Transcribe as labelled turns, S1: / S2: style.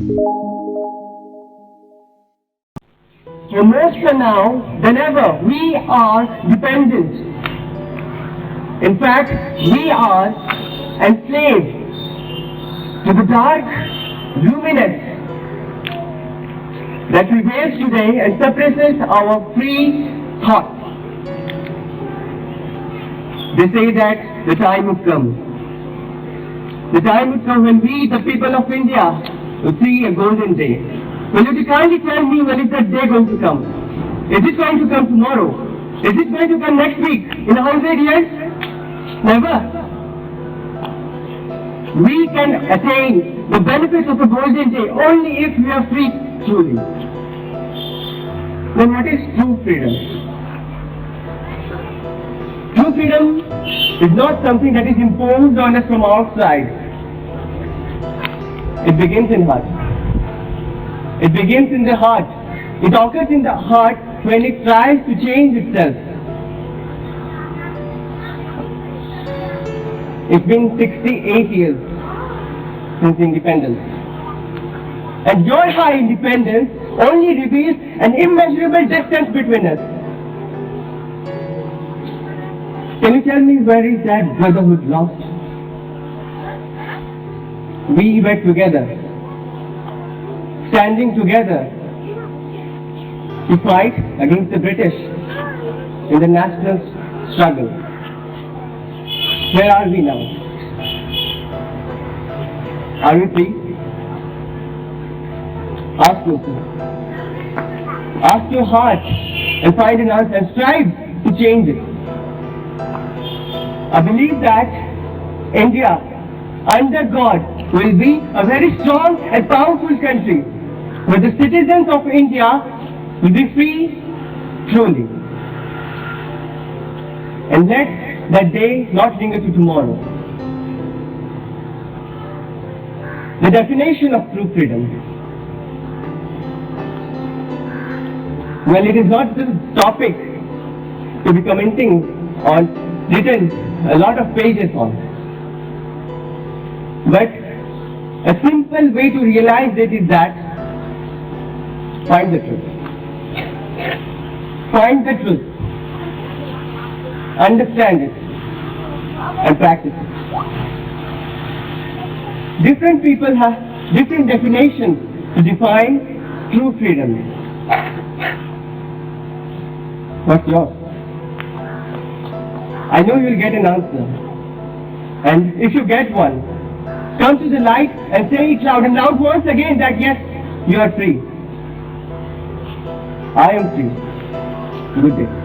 S1: For more now than ever, we are dependent. In fact, we are enslaved to the dark luminance that prevails today and suppresses our free thought. They say that the time would come. The time would come when we, the people of India, will see a golden day. Will you kindly tell me when is that day going to come? Is it going to come tomorrow? Is it going to come next week? In 100 years? Never. We can attain the benefits of a golden day only if we are free truly. Then what is true freedom? True freedom is not something that is imposed on us from outside. It begins in heart. It begins in the heart. It occurs in the heart when it tries to change itself. It's been 68 years since independence. And your high independence only reveals an immeasurable distance between us. Can you tell me where is that brotherhood lost? We were together, standing together to fight against the British in the national struggle. Where are we now? Are we free? Ask yourself. Ask your heart and find an answer and strive to change it. I believe that India, under God, will be a very strong and powerful country where the citizens of India will be free truly. And let that day not linger to tomorrow. The definition of true freedom. Well, it is not the topic to be commenting on, written a lot of pages on. But a simple way to realize it is that find the truth. Find the truth. Understand it and practice it. Different people have different definitions to define true freedom. What's yours? I know you'll get an answer. And if you get one, come to the light and say it loud and loud once again that yes, you are free. I am free. Good day.